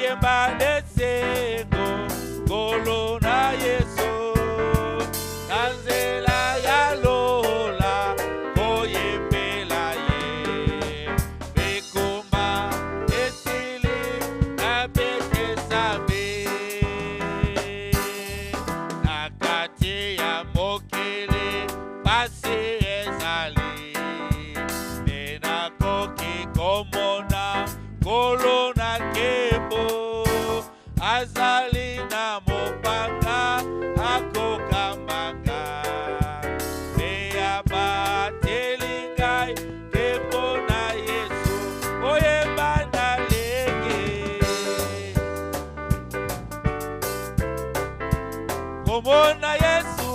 oyemba nesengo ngolo na Yesu nanzela ya lola koyembela ye bekomba esili na betesabe na kati ya mokili pasi ezali nena koki komona kolo na kembo azali na mopanga akokambanga meyaba telingai kembo na Yesu oyemba na lenge komona Yesu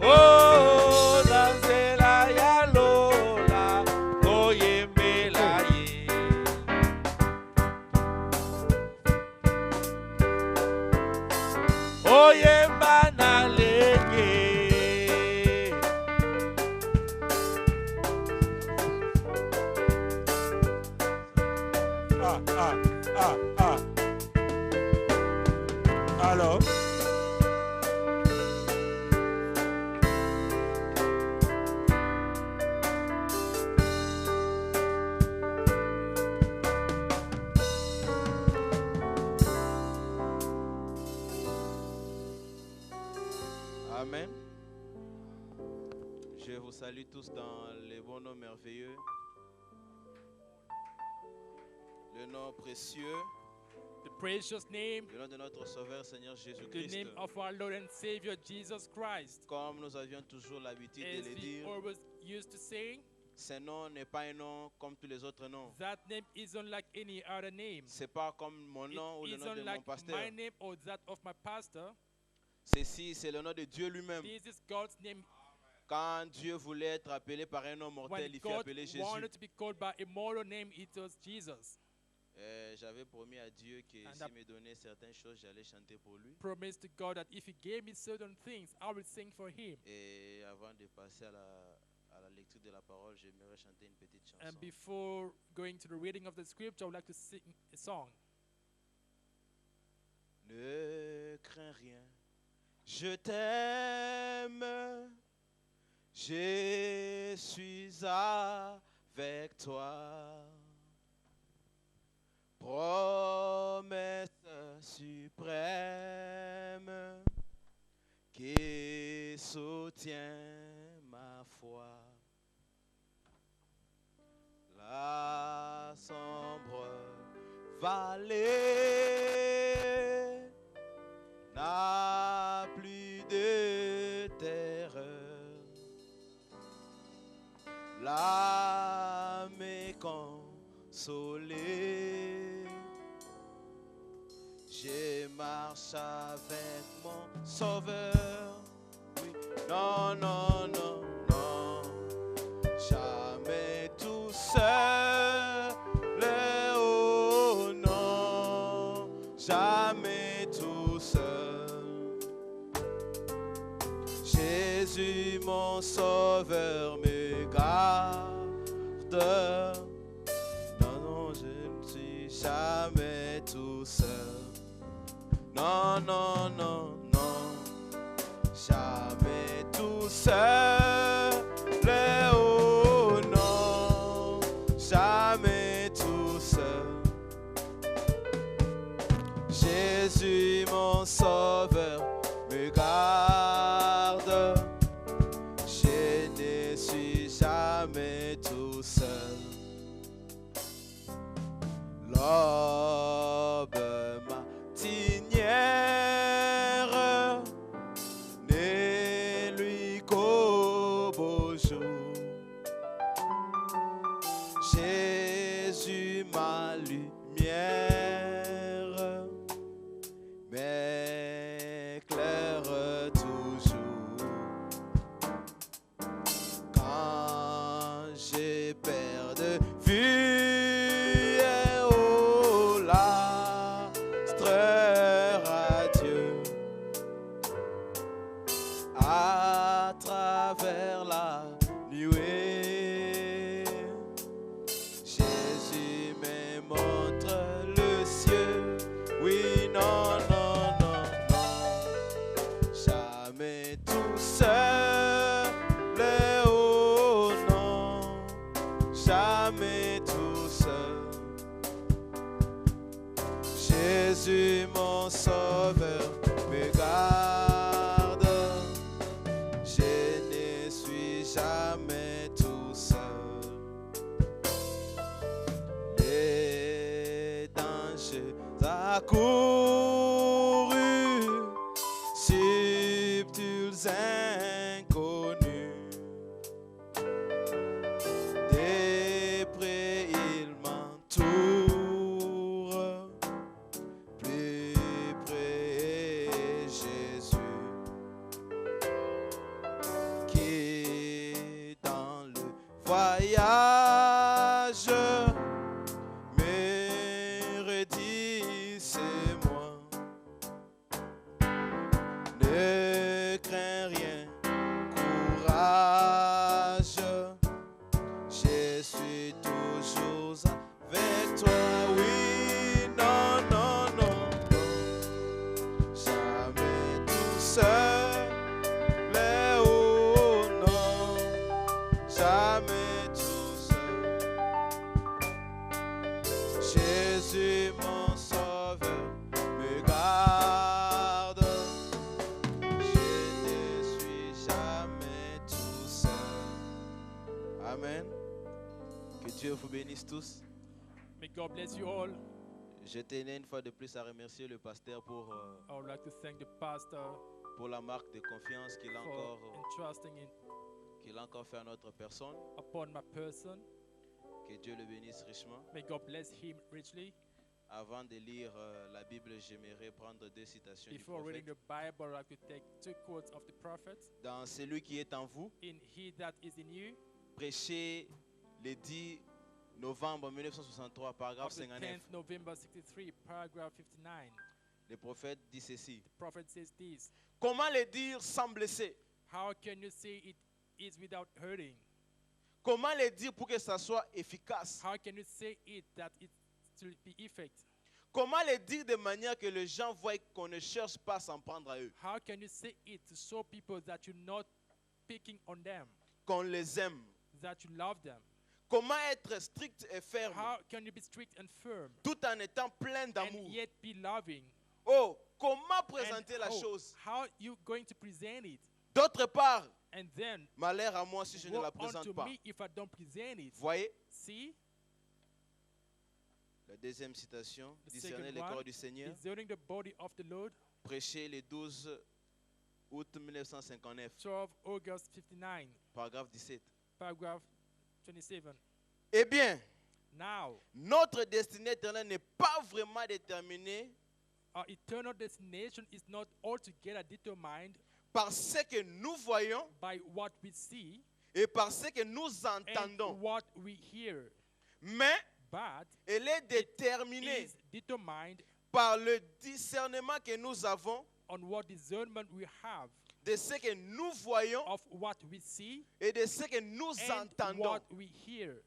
oh nanzela ya lola oyembela ye oyemba na lenge Alors Amen. Je vous salue tous dans le bon nom merveilleux, le nom précieux, The precious name, le nom de notre Sauveur Seigneur the Jésus-Christ. name of our Lord and Savior Jesus Christ. Comme nous avions toujours l'habitude de As le we dire, always used to say, ce nom n'est pas un nom comme tous les autres noms. that name isn't like any other name. C'est pas comme mon It nom ou le nom de isn't mon like pasteur. my name or that of my pastor. Ceci, c'est le nom de Dieu lui-même. This is God's name. Quand Dieu voulait être appelé par un nom mortel, When il fit God appeler Jésus. wanted to be called by a mortal name, it was Jesus. J'avais promis à Dieu que And s'il I- me donnait certaines choses, j'allais chanter pour lui. Promised to God that if He gave me certain things, I will sing for Him. Et avant de passer à la lecture de la parole, j'aimerais chanter une petite chanson. And before going to the reading of the scripture, I would like to sing a song. Ne crains rien, je t'aime, je suis avec toi. Promesse suprême qui soutient ma foi. La sombre vallée n'a plus de terreur. L'âme est consolée. Je marche avec mon Sauveur. Oui, non, non, non, non. Jamais tout seul. Oh non, jamais tout seul. Jésus, mon Sauveur, me garde. Non, non, je ne suis jamais tout seul. Non, non, non, non, jamais tout seul. Oh non, jamais tout seul. Jésus, mon Sauveur, me garde. Je ne suis jamais tout seul. L'aube matinière n'est lui qu'au beau jour. Jésus, ma lumière, m'éclaire toujours. Quand j'ai peur de vue, mon sauveur me garde. Je ne suis jamais tout seul. Les dangers accourus, subtils inconnus, de près ils m'entourent, plus près Jésus, qui dans le voyage me redit c'est moi. Ne crains rien, courage, je suis toujours avec toi. Oui, non, non, non, non, jamais tout seul. Oh non, jamais tout seul. Jésus, mon sauveur, me garde. Je ne suis jamais tout seul. Amen. Que Dieu vous bénisse tous. May God bless you all. Je tenais une fois de plus à remercier le pasteur I would like to thank the pastor pour la marque de confiance qu'il a for entrusting fait à notre personne. upon my person. Que Dieu le bénisse richement. May God bless him richly. Avant de lire la Bible, j'aimerais prendre deux citations du Before reading prophète. the Bible, I'd like to take two quotes of the prophet. Dans celui qui est en vous, In He that is in you, prêché le 10 novembre 1963, paragraphe of the 59. 10th November 63, paragraph 59. Le prophète dit ceci. The prophet says this: Comment le dire sans blesser? how can you say it is without hurting? Comment le dire pour que ça soit efficace? How can you say it that it will be effect? Comment le dire de manière que les gens voient qu'on ne cherche pas à s'en prendre à eux, How can you say it to show people that you're not picking on them, qu'on les aime? that you love them? Comment être strict et ferme How can you be strict and firm tout en étant plein and d'amour? yet be loving? Oh, comment And présenter la chose? how you going to present it? D'autre part, And then malheur à moi si je ne woe la unto présente pas. me if I don't present it. Voyez, See, la deuxième citation, The discerner second le one corps du Seigneur, discerning the body of the Lord, prêché le 12 août 1959, 12 August 59, paragraphe 17. paragraph 27. Eh bien, Now, notre destinée éternelle n'est pas vraiment déterminée our eternal destination is not altogether determined par ce que nous voyons by what we see et par ce que nous and entendons, what we hear, mais but elle est déterminée is determined par le discernement que nous avons on what discernment we have de ce que nous voyons of what we see et de ce que nous and entendons. what we hear.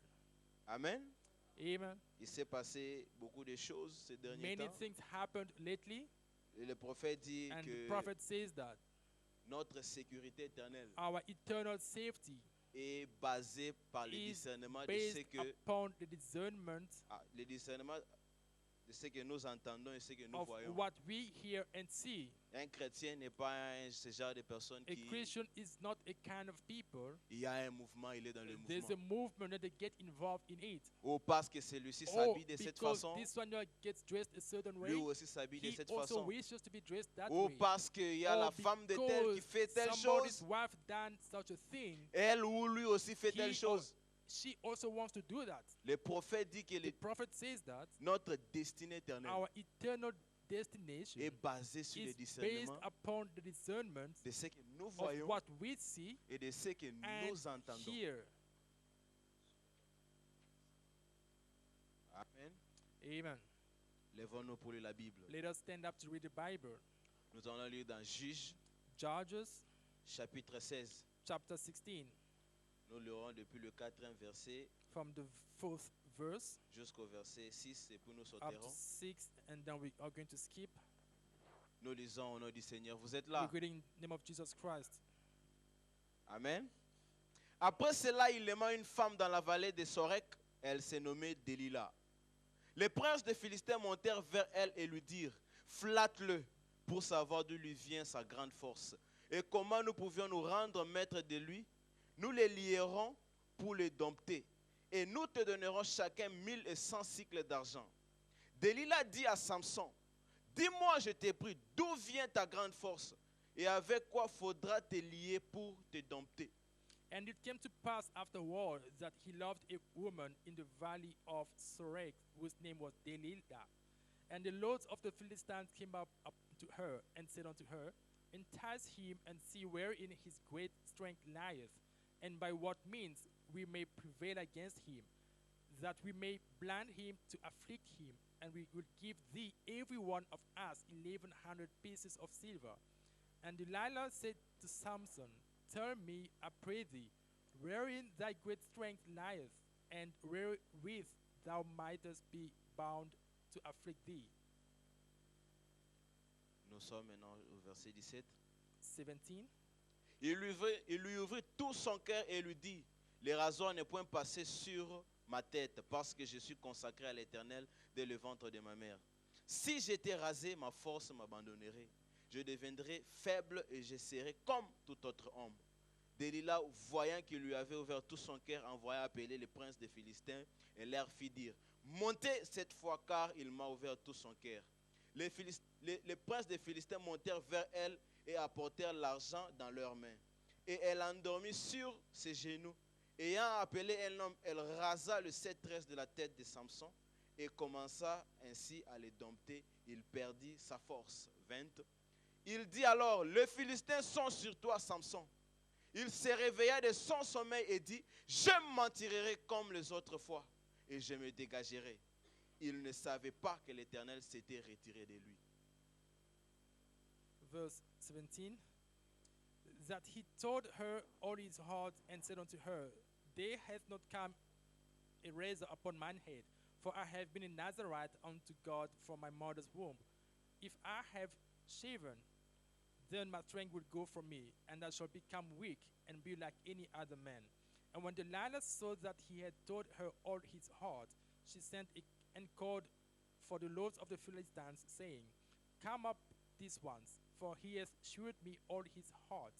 Amen. Amen. Il s'est passé beaucoup de choses ces derniers Many temps. things happened lately, Et le prophète dit and the que prophet says that notre sécurité éternelle our eternal safety est basée par le is discernement de ce based que upon the discernment le discernement de ce que nous entendons et ce que nous of voyons. what we hear and see. Un chrétien n'est pas ce genre de personne A qui Christian is not a kind of people. il y a un mouvement, il est dans le There's a mouvement. movement that they get involved in it. Ou parce que celui-ci Oh, s'habille de cette because façon, this one gets dressed a certain way, lui aussi s'habille de he cette also façon. wishes to be dressed that Ou way. parce qu'il y a la Or femme de tel qui fait telle somebody's chose, wife done such a thing, elle ou lui aussi fait telle he chose. she also wants to do that. Le prophète dit que The prophet says that notre destinée éternelle our eternal destination est basée sur le is based discernement upon the discernment de ce que nous of voyons what we see et de ce que and nous entendons. hear. Amen. Amen. Lèvons-nous pour lire la Bible. Let us stand up to read the Bible. Nous allons lire dans Juges, Judges chapitre 16. chapter 16, Nous lirons depuis le 4e verset from the 4th verse jusqu'au verset 6 et puis nous up to sauterons. 6, and then we are going to skip. Nous lisons au nom du Seigneur. Vous êtes We're là? reading in the name of Jesus Christ. Amen. Après cela, il aima une femme dans la vallée de Sorek. Elle s'est nommée Delilah. Les princes des Philistins montèrent vers elle et lui dirent: Flatte-le pour savoir d'où lui vient sa grande force et comment nous pouvions nous rendre maîtres de lui. Nous les lierons pour les dompter et nous te donnerons chacun 1100 cycles d'argent. Delilah dit à Samson, dis-moi, je t'ai pris, d'où vient ta grande force et avec quoi faudra te lier pour te dompter? And it came to pass afterward that he loved a woman in the valley of Sorek, whose name was Delilah. And the lords of the Philistines came up to her and said unto her, entice him and see wherein his great strength lieth, and by what means we may prevail against him, that we may blind him to afflict him, and we will give thee every one of us 1,100 pieces of silver. And Delilah said to Samson, tell me, I pray thee, wherein thy great strength lieth, and wherewith thou mightest be bound to afflict thee. Nous sommes maintenant au verset 17. 17. Il lui ouvrit tout son cœur et lui dit, les rasoirs n'est point passé sur ma tête, parce que je suis consacré à l'Éternel dès le ventre de ma mère. Si j'étais rasé, ma force m'abandonnerait. Je deviendrais faible et je serais comme tout autre homme. Delilah, voyant qu'il lui avait ouvert tout son cœur, envoya appeler les princes des Philistins et leur fit dire, montez cette fois car il m'a ouvert tout son cœur. Les princes des Philistins montèrent vers elle et apportèrent l'argent dans leurs mains. Et elle endormit sur ses genoux. Ayant appelé un homme, elle rasa le 7 de la tête de Samson et commença ainsi à les dompter. Il perdit sa force. 20. Il dit alors, les Philistins sont sur toi, Samson. Il se réveilla de son sommeil et dit, je m'en tirerai comme les autres fois et je me dégagerai. Il ne savait pas que l'Éternel s'était retiré de lui. Verse 17. That he told her all his heart and said unto her, there hath not come a razor upon mine head, for I have been a Nazarite unto God from my mother's womb. If I have shaven, then my strength will go from me, and I shall become weak and be like any other man. And when Delilah saw that he had told her all his heart, she sent and called for the lords of the Philistines, saying, come up these ones, for he hath shewed me all his heart.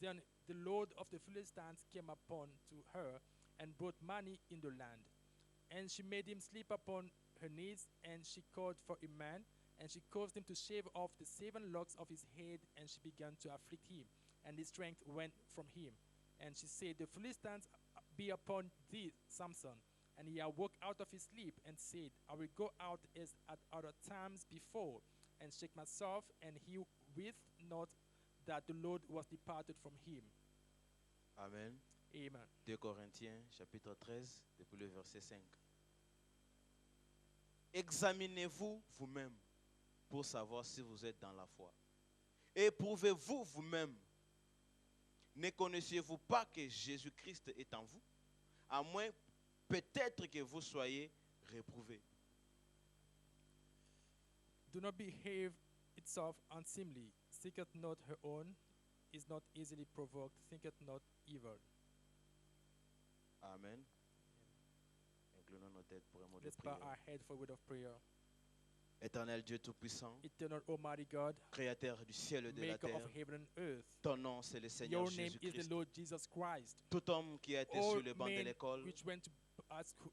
Then the Lord of the Philistines came upon to her and brought money in the land. And she made him sleep upon her knees, and she called for a man, and she caused him to shave off the 7 locks of his head, and she began to afflict him, and his strength went from him. And she said, the Philistines be upon thee, Samson. And he awoke out of his sleep and said, I will go out as at other times before, and shake myself, and he wist not that the Lord was departed from him. Amen. Amen. 2 Corinthiens chapitre 13, depuis le verset 5. Examinez-vous vous-même pour savoir si vous êtes dans la foi. Éprouvez-vous vous-même. Ne connaissiez-vous pas que Jésus-Christ est en vous, à moins peut-être que vous soyez réprouvés. Do not behave itself unseemly, seeketh not her own, is not easily provoked, thinketh not evil. Amen. Inclinons nos têtes pour un mot de Let's bow prière. our head for a word of prayer. Éternel Dieu Tout-Puissant, Eternal Almighty God, Créateur du ciel et de la maker terre, of heaven and earth, ton nom c'est le Seigneur your name is the Jésus-Christ. Lord Jesus Christ. Tout homme qui a été All sur le banc de men l'école, which went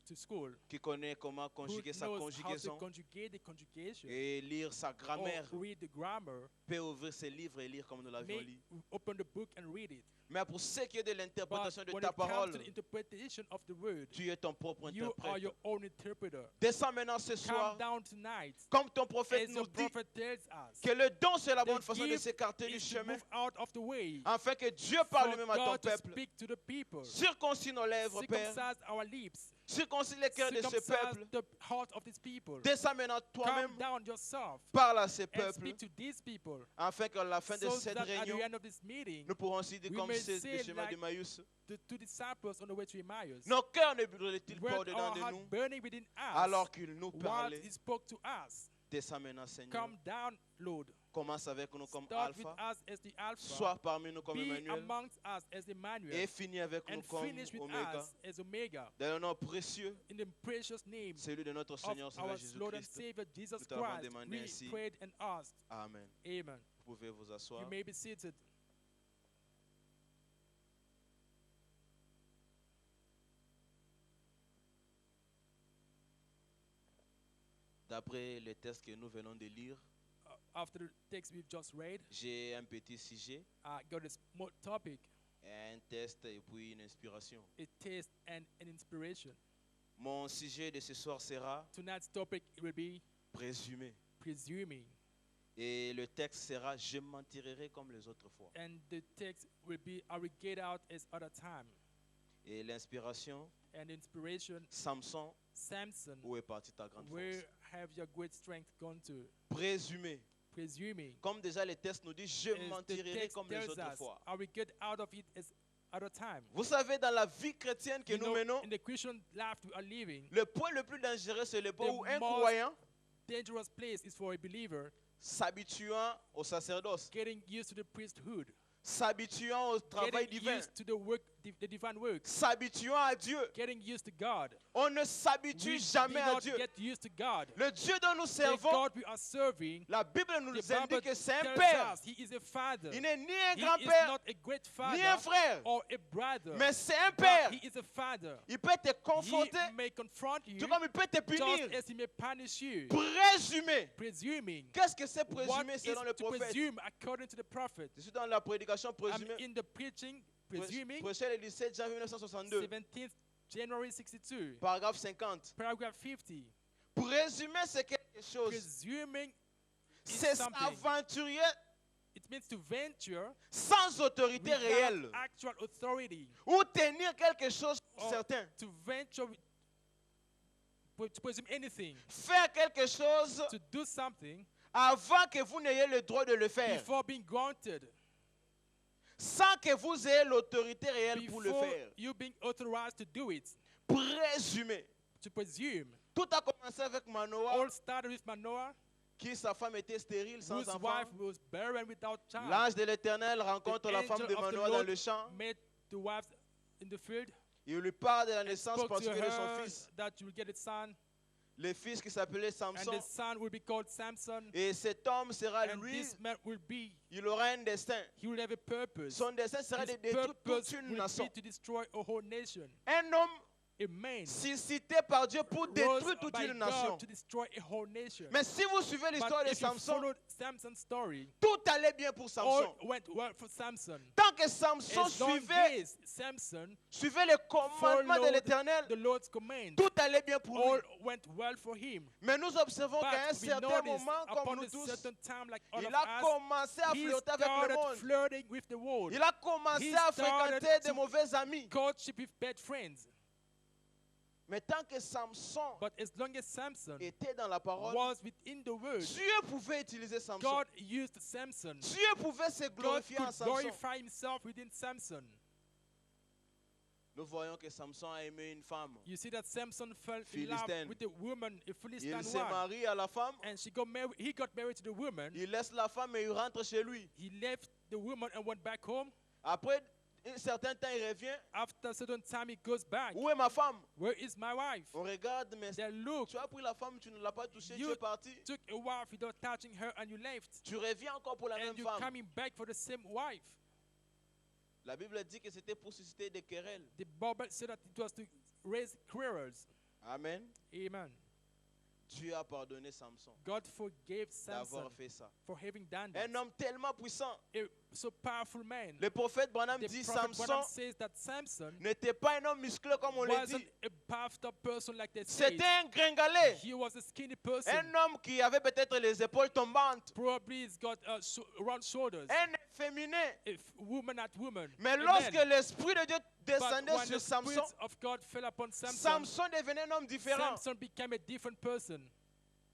to school, qui connaît comment who conjuguer sa knows how to conjugaison conjugate the conjugation, et lire sa grammaire, or read the grammar, peut ouvrir ses livres et lire comme nous l'avions may lu. open the book and read it. Mais pour ce qui est de But l'interprétation de when ta it comes parole, to the interpretation of the word, tu es ton propre you are interprète. your own interpreter. Descends maintenant ce soir, Come down tonight, comme ton prophète as nous the dit, prophet tells us. que le don c'est la bonne The façon de gift s'écarter du is to chemin, move out of the way, afin que Dieu parle for lui-même à ton God to peuple. speak to the people. Circoncis nos lèvres, Père. Circumcise our lips. Circoncis les cœurs de ce Circumcise peuple. the heart of these people. Descends maintenant toi-même, Come down yourself parle à ces and peuples, speak to these people, afin qu'à la fin de so cette that at réunion, the end of this meeting, nous pourrons aussi dire we comme may c'est say le chemin like d'Emmaüs. the two disciples on the way to Emmaus, Nos cœurs ne brûlent-ils pas were au-dedans our de heart nous, burning within us alors qu'il nous while parlait? he spoke to us. Descends maintenant, Seigneur. Come down, Lord. Commence avec nous comme Start with Alpha, us as the Alpha. sois parmi nous comme Be Emmanuel amongst us as Emmanuel. et finis avec nous And comme finish with Oméga. us as Omega. Dans le nom précieux, In the precious name celui de notre of Seigneur our Sauveur Lord and Jésus-Christ. Savior Jesus Nous t'avons Christ, demandé we ainsi. prayed and asked. Amen. Amen. Vous pouvez vous You asseoir. may be seated. D'après le texte que nous venons de lire, After the text we've just read, j'ai un petit sujet, I got a small topic, un test et puis une inspiration. a taste and an inspiration. Mon sujet de ce soir sera Tonight's topic will be présumé. presuming, Et le texte sera je mentirai comme les autres fois. and the text will be I will get out as other time. Et l'inspiration, And inspiration, Samson, Samson, où est partie ta grande where force? have your great strength gone to? Présumé. Presuming. Comme déjà le texte nous dit, je As the mentirai text comme les tells autres us, fois. I will get out of it as other time. Vous savez, dans la vie chrétienne que You nous know, menons, in the Christian life we are living, le point le plus dangereux, c'est le point The où un most- croyant, dangerous place is for a believer s'habituant au sacerdoce, getting used to the priesthood, s'habituant au travail getting divin, used to the work, the divine work, s'habituant à Dieu. getting used to God. On ne We s'habitue do jamais à not Dieu. get used to God. Le Dieu dont nous The servons, God we are serving, la Bible nous the Bible indique que c'est un tells père. us He is a father. Il n'est ni un He is grand-père, not a great ni un father frère, or a brother, mais c'est un but père. He is a father. Il peut te He confronter, may confront you tout comme il peut te just punir. as He may punish you. Présumer. Presuming. Qu'est-ce que c'est What présumer is selon le to prophète? presume according to the prophet? Je suis dans la prédication I'm présumée. in the preaching, presuming, Prêché le 17 janvier 1962, 17th January 62, paragraphe 50. paragraph 50. Présumer, c'est quelque chose. Presuming is C'est something. s'aventurer It means to venture sans autorité without réelle actual authority, ou tenir quelque chose pour or certain. to venture to presume anything, Faire quelque chose to do something avant que vous n'ayez le droit de le faire. before being granted, Sans que vous ayez l'autorité réelle pour le before faire. you being authorized to do it, Présumer. to presume. Tout a commencé avec Manoah, All started with Manoah, qui sa femme était stérile sans whose enfant. wife was barren without child. L'ange de l'Éternel rencontre The la femme angel de of the Manoah Lord dans le champ. met the wife in the field Il lui parle de la and naissance spoke to particulière de son her fils. that you will get a son, Le fils qui s'appelait and Samson. the son will be called Samson, Et cet homme sera and lui, this man will be, il aura un destin. he will have a purpose. Son destin sera de His détruire toute purpose une will nation. be to destroy a whole nation. Un homme A man suscité par Dieu pour rose détruire toute by une nation. God to destroy a whole nation. Mais si vous suivez l'histoire But de if you Samson, followed Samson's story, tout allait bien pour all Samson. went well for Samson. Tant que Samson As long suivait as Samson les commandements de followed l'Éternel, the Lord's command, tout allait bien pour all lui. went well for him. Mais nous observons qu'à un But we certain notice moment, comme upon nous a tous, certain time, like all il of a us, commencé à he flirter avec le started monde. flirting with the world. Il a commencé He à started fréquenter to- de mauvais amis. Courtship with bad friends. Mais tant que Samson But as long as Samson était dans la parole, was within the word, Dieu pouvait utiliser Samson. God used Samson. Dieu pouvait se God glorifier en could Samson. glorify himself within Samson. Nous voyons que Samson a aimé une femme. You see that Samson fell in love Philistine. with a woman, a Philistine Il se one. marie à la femme, And she got married, he got married to the woman. il laisse la femme et il rentre chez lui. He left the woman and went back home. Après un certain temps, il revient. After a certain time, he goes back. Où est ma femme? Where is my wife? On regarde, mais They look, tu as pris la femme, tu ne l'as pas touchée, tu You es parti. took a wife without touching her and you left. Tu reviens encore pour la And même you're femme. coming back for the same wife. La Bible dit que c'était pour susciter des querelles. The Bible said that it was to raise quarrels. Amen. Amen. Dieu a pardonné Samson God forgave Samson d'avoir fait ça. for having done that. Un homme tellement puissant. A so powerful man. Le prophète Branham The dit prophet Branham Samson says that Samson n'était pas un homme musclé comme on le wasn't dit. a puffed up person like they say. C'était un gringalet. He was a skinny person. Un homme qui avait peut-être les épaules tombantes. Probably he's got round shoulders. Un efféminé. Woman at woman. Mais A lorsque man. l'Esprit de Dieu But descendait when sur the Samson, Spirit of God fell upon Samson, Samson devenait un homme différent. Samson became a different person.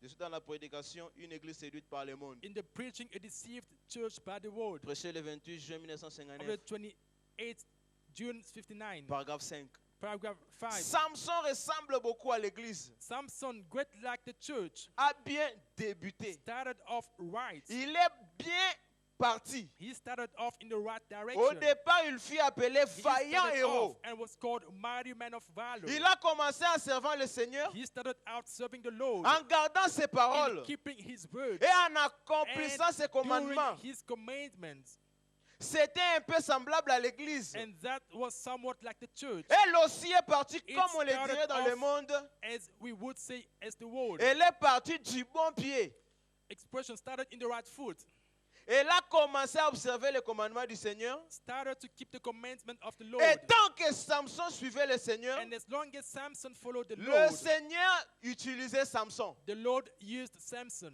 Je suis dans la prédication, une église séduite par le monde. In the preaching, a deceived church by the world. Prêché le 28 juin Of the 1959, 28th June 59, paragraphe 5. paragraph 5. Samson ressemble beaucoup à l'église. Samson, great like the church, A bien débuté. started off right. Il est bien parti. He started off in the right Au direction. départ, il fut appelé He vaillant started héros. off and was called mighty man of valor. Il a commencé en servant le Seigneur, He started out serving the Lord, en gardant ses in paroles keeping his word, et en accomplissant ses and commandements. doing his commandments. C'était un peu semblable à l'église. And that was somewhat like the church, Elle aussi est partie, It comme on le started dirait dans off le monde, as we would say as the world. elle est partie du bon pied. Expression started in the right foot, Elle a commencé à observer les commandements du Seigneur. started to keep the commandment of the Lord. Et tant que Samson suivait le Seigneur, And as long as Samson followed the le Lord, Seigneur utilisait Samson. the Lord used Samson.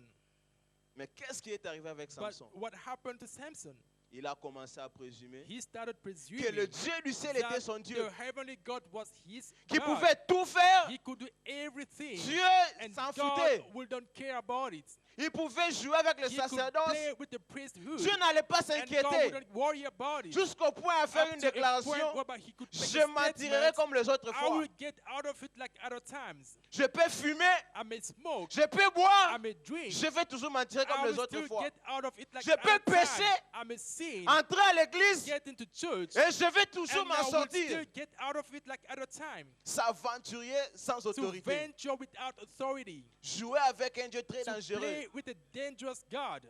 Mais qu'est-ce qui est arrivé avec But Samson? what happened to Samson? Il a commencé à présumer He started que le presuming Dieu du ciel était that son Dieu, the heavenly God was his qui God. pouvait tout faire. He could do everything, Dieu and s'en God foutait. will don't care about it. Il pouvait jouer avec le He could sacerdoce. play with the priesthood, Dieu n'allait pas and God s'inquiéter wouldn't worry about it. jusqu'au point à faire Up une to a déclaration. point whereby he could make Je a m'en tirerai statement, comme les autres I fois. will get out of it like other times. Je peux fumer, I may smoke, je peux I boire, may drink, je vais toujours m'en tirer I comme les will autres still fois. get out of it like Je peux other times. pécher, I may sin, entrer à l'église get into church, et je vais toujours and m'en I will sortir. still get out of it like other time. S'aventurer sans To autorité. venture without authority, Jouer avec un Dieu très to dangereux. play with a dangerous God,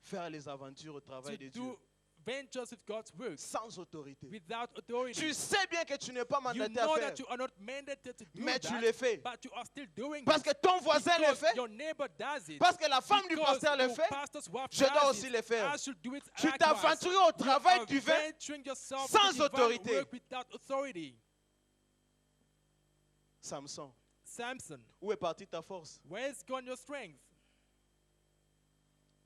Faire les aventures au travail to de Dieu do ventures with God's works sans autorité. without authority. Tu sais bien que tu n'es pas You mandaté à know faire, that you are not mandated to do mais tu that, le fais. but you are still doing Parce it. que ton voisin le Because fait, your neighbor does it. parce que la femme du Because pasteur le your fait, pastor's wife je dois does aussi it. le faire. I should do it Tu likewise. t'aventurer au You travail are divin venturing yourself sans to divine autorité. work without authority. Samson, Samson, où est partie ta force? where's gone your strength?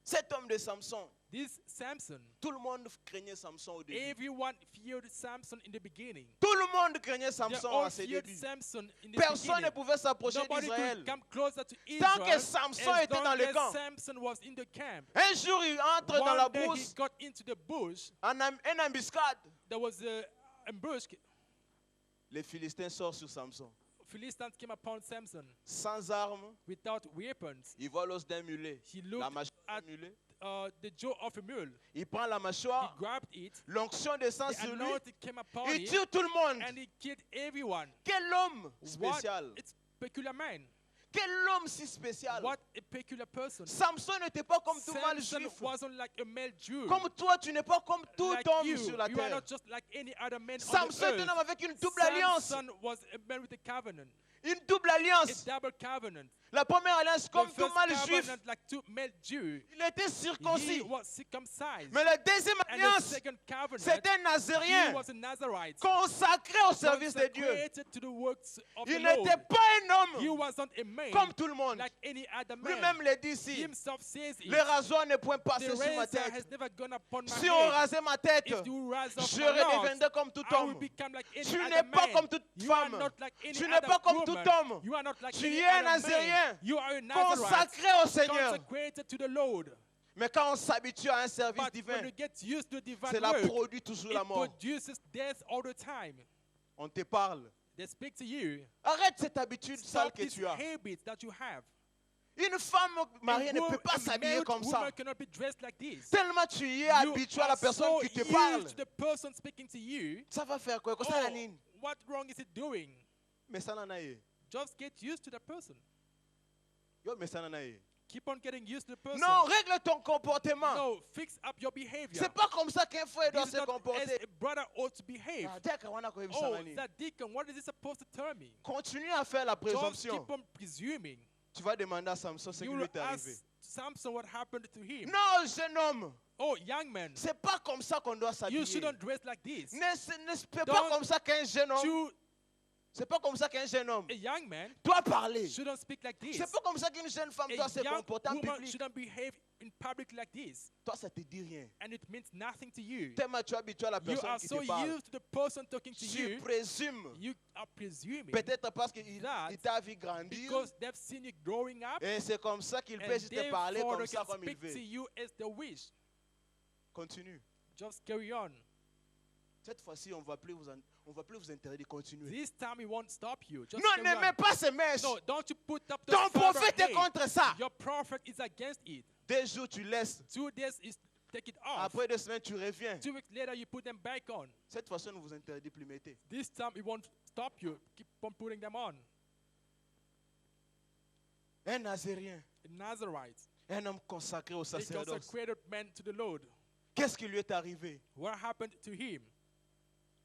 Cet homme de Samson, This Samson, tout le monde craignait Samson au début. everyone feared Samson in the beginning. Tout le monde craignait They Samson all à ses feared débuts. Samson in the Personne ne beginning. pouvait s'approcher Nobody d'Israël. could come closer to Tant que Israel Samson as était long dans le as camp. Samson was in the camp. Un jour, il entre dans la One day he brousse, got into the bush. en embuscade. There was an ambush. Les Philistins sortent sur Samson. Philistines came upon Samson Sans armes, without weapons. il vole l'os d'un mulet. He La looked mâchoire at d'un mulet. the jaw of a mule. Il prend la He mâchoire, grabbed it. l'onction descend The sur lui. anointing came upon Il him, tue tout le monde. and he killed everyone. Quel homme What? spécial. It's peculiar man. Quel homme si spécial. What a peculiar person. Samson n'était pas comme tout mâle Samson juif. wasn't like a male Jew. Comme toi, tu n'es pas comme tout Like homme you, sur la you are terre. not just like any other man on Samson the est un earth. homme avec une double alliance. Samson was a man with a covenant, Une double a alliance. double covenant. La première alliance, comme The tout first mâle juif, covenant, like two male Jew, il était he circoncis. was circumcised. Mais la deuxième And the alliance, second covenant, c'était un he Nazérien was a Nazarite, consacré au service de Dieu. consecrated to the works of the Il Lord. n'était pas un He homme wasn't a man comme tout le monde. like any other Lui-même man. le dit He ici. himself says it. Le rasoir ne point The passer sur ma razor tête. has never gone upon my Si on head. rasait ma tête, If you rise off je my locks, redeviendrai comme tout I will homme. become like any Tu other n'es pas man. comme toute You are femme. not like any Tu n'es other pas comme woman. tout homme. You are not like Tu any es un other man. Nazérien, You are a Nazarite, consacré au Seigneur. consecrated to the Lord. Mais quand on s'habitue à un service But divin, when you get used to divine cela work, produit toujours la it mort. produces death all the time. On te parle. They speak to you. Arrête cette habitude sale Stop que this tu as. habit that you have. Une femme mariée ne peut pas A s'habiller married comme ça. woman cannot be dressed like this. Tellement tu y es You habitué à are la personne so qui te used parle. to the person speaking to you. Ça va faire quoi? Comme ça, Oh, la ligne. what wrong is it doing? Mais ça n'en a eu. Just get used to the person. Yo, mais ça n'en a eu. Keep on getting used to the person. Non, règle ton comportement. No, fix up your behavior. C'est pas comme ça qu'un frère doit This is se not as comporter. a brother ought to behave. Ah, dès qu'on a connu ça, Oh, Mani. that deacon, what is he supposed to tell me? Continue à faire la Just présomption. keep on presuming. Tu vas demander à Samson ce qui You lui will est arrivé. ask Samson what happened to him. Non, jeune homme, Oh, young man, c'est pas comme ça qu'on doit you s'habiller. shouldn't dress like this. C'est pas Don't comme ça qu'un jeune homme. You, C'est pas comme ça qu'un jeune homme a young man, doit parler. shouldn't speak like this. C'est pas comme ça qu'une jeune femme doit se A young comporter en woman public. shouldn't behave in public like this. Toi, ça te dit rien. And it means nothing to you. Tellement tu es habitué à la You personne are qui so te parle. used to the person talking to Tu you, présumes. you are presuming Peut-être parce qu'il that il t'a vu grandir. because they've seen you growing up, Et c'est comme ça qu'il peut and juste te parler therefore comme they ça can comme il speak to veut. you as they wish. Continue. Just carry on. Cette fois-ci, on va plus vous interdire. Continuez. This time we won't stop you. Just Non, carry ne mets on. pas ces mèches. No, don't you put up the Ton silver prophète est head. contre ça. Your prophet is against it. 2 jours, tu laisses. 2 days, you take it off. Après 2 semaines, tu reviens. 2 weeks later, you put them back on. Cette fois-ci, on ne vous interdit plus, mettez. This time, it won't stop you. Keep on putting them on. Un Nazérien, A Nazarite, un homme consacré au a sacerdoce. consecrated man to the Lord. Qu'est-ce qui lui est arrivé? What happened to him?